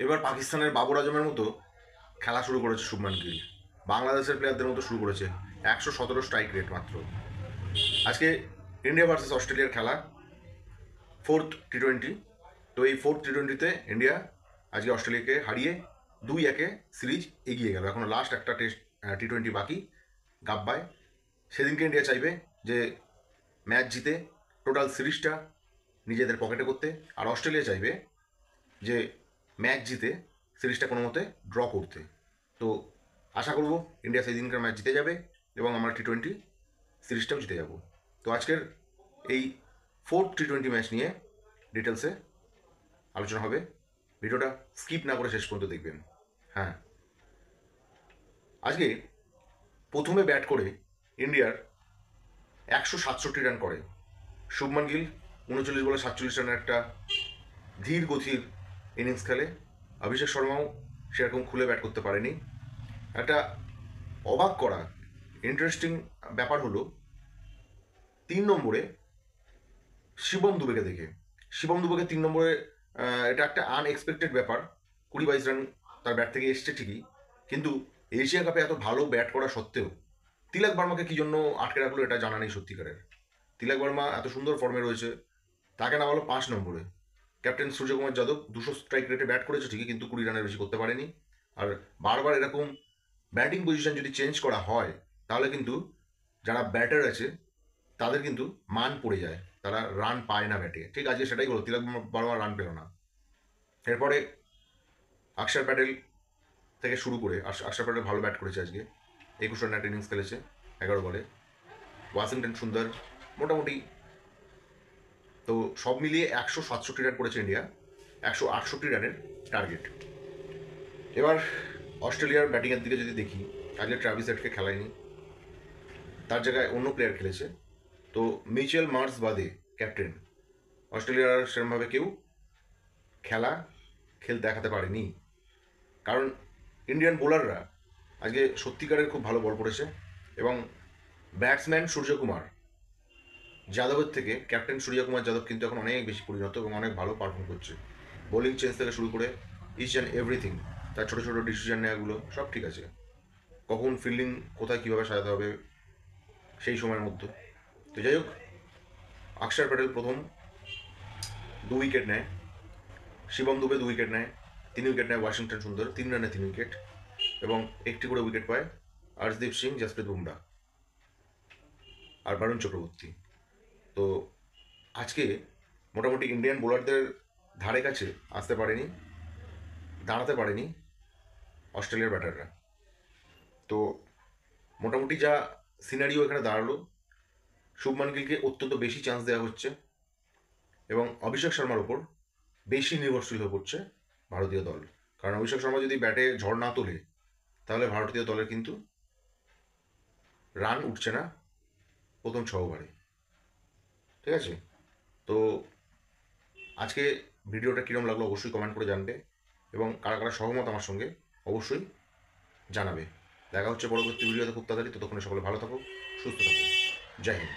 এবার পাকিস্তানের বাবর আজমের মতো খেলা শুরু করেছে শুভমান গিল, বাংলাদেশের প্লেয়ারদের মতো শুরু করেছে। 117 স্ট্রাইক রেট মাত্র। আজকে ইন্ডিয়া ভার্সেস অস্ট্রেলিয়ার খেলা, ফোর্থ টি20। তো এই ফোর্থ টি20তে ইন্ডিয়া আজকে অস্ট্রেলিয়াকে হারিয়ে 2-1 সিরিজ এগিয়ে গেল। এখন লাস্ট একটা টেস্ট টি20 বাকি গাব্বায়। সেদিনকে ইন্ডিয়া চাইবে যে ম্যাচ জিতে টোটাল সিরিজটা নিজেদের পকেটে করতে, আর অস্ট্রেলিয়া চাইবে যে ম্যাচ জিতে সিরিজটা কোনো মতে ড্র করতে। তো আশা করব ইন্ডিয়া সেই দিনকার ম্যাচ জিতে যাবে এবং আমরা টি20 সিরিজটাও জিতে যাব। তো আজকের এই ফোর্থ টি20 ম্যাচ নিয়ে ডিটেলসে আলোচনা হবে। ভিডিওটা স্কিপ না করে শেষ পর্যন্ত দেখবেন। হ্যাঁ, আজকে প্রথমে ব্যাট করে ইন্ডিয়ার 167 রান করে শুভমান গিল। 39 বলে 47 রানের একটা ধীর গতির ইনিংস খেলে। অভিষেক শর্মাও সেরকম খুলে ব্যাট করতে পারেনি। একটা অবাক করা ইন্টারেস্টিং ব্যাপার হলো 3 নম্বরে শিবম দুবেকে দেখে। শিবম দুবেকে 3 নম্বরে, এটা একটা আনএক্সপেক্টেড ব্যাপার। 20-22 রান তার ব্যাট থেকে এসছে ঠিকই, কিন্তু এশিয়া কাপে এত ভালো ব্যাট করা সত্ত্বেও তিলক বর্মাকে কি জন্য আটকে রাখলো এটা জানা নেই সত্যিকারের। তিলক বর্মা এত সুন্দর ফর্মে রয়েছে, তাকে না হলো 5 নম্বরে। ক্যাপ্টেন সূর্যকুমার যাদব 200 স্ট্রাইক রেটে ব্যাট করেছে ঠিকই, কিন্তু 20 রানের বেশি করতে পারেনি। আর বারবার এরকম ব্যাটিং পজিশন যদি চেঞ্জ করা হয় তাহলে কিন্তু যারা ব্যাটার আছে তাদের কিন্তু মান পড়ে যায়, তারা রান পায় না ব্যাটে। ঠিক আছে, সেটাই হলো, তিলক বর্মা রান পেল না। এরপরে অক্ষর প্যাটেল থেকে শুরু করে, অক্ষর প্যাটেল ভালো ব্যাট করেছে আজকে। 21 রানের একটা ইনিংস খেলেছে 11 বলে। ওয়াশিংটন সুন্দর মোটামুটি। তো সব মিলিয়ে 167 রান করেছে ইন্ডিয়া, 168 রানের টার্গেট। এবার অস্ট্রেলিয়ার ব্যাটিংয়ের দিকে যদি দেখি, আজকে ট্রাভিস হেডকে খেলায়নি, তার জায়গায় অন্য প্লেয়ার খেলেছে। তো মিচেল মার্স বাদে ক্যাপ্টেন অস্ট্রেলিয়ার সেরকমভাবে কেউ খেলতে দেখাতে পারেনি। কারণ ইন্ডিয়ান বোলাররা আজকে সত্যিকারের খুব ভালো বল করেছে, এবং ব্যাটসম্যান সূর্যকুমার যাদবের থেকে ক্যাপ্টেন সূর্যকুমার যাদব কিন্তু এখন অনেক বেশি পরিণত এবং অনেক ভালো পারফর্ম করছে। বোলিং চেঞ্জ থেকে শুরু করে ইচ অ্যান্ড এভরিথিং, তার ছোটো ছোটো ডিসিশন নেওয়াগুলো সব ঠিক আছে। কখন ফিল্ডিং কোথায় কীভাবে সাজাতে হবে সেই সময়ের মধ্যে। তো যাই হোক, অক্ষর প্যাটেল প্রথম 2 উইকেট নেয়, শিবম দুবে 2 উইকেট নেয়, 3 উইকেট নেয় ওয়াশিংটন সুন্দর 3 রানে 3 উইকেট, এবং একটি করে উইকেট পায় হর্ষদীপ সিং, জসপ্রীত বুমরা আর বরুণ চক্রবর্তী। তো আজকে মোটামুটি ইন্ডিয়ান বোলারদের ধারে কাছে আসতে পারেনি, দাঁড়াতে পারেনি অস্ট্রেলিয়ার ব্যাটাররা। তো মোটামুটি যা সিনারিও এখানে দাঁড়ালো, শুভমান গিলকে অত্যন্ত বেশি চান্স দেওয়া হচ্ছে এবং অভিষেক শর্মার ওপর বেশি নির্ভরশীল হয়ে পড়ছে ভারতীয় দল। কারণ অভিষেক শর্মা যদি ব্যাটে ঝড় না তোলে তাহলে ভারতীয় দলের কিন্তু রান উঠছে না প্রথম 6 ওভারে। ঠিক আছে, তো আজকে ভিডিওটা কীরকম লাগলো অবশ্যই কমেন্ট করে জানবে, এবং কারা কারা সহমত আমার সঙ্গে অবশ্যই জানাবে। দেখা হচ্ছে পরবর্তী ভিডিওতে খুব তাড়াতাড়ি। ততক্ষণে সকলে ভালো থাকো, সুস্থ থাকো। জয় হিন্দ।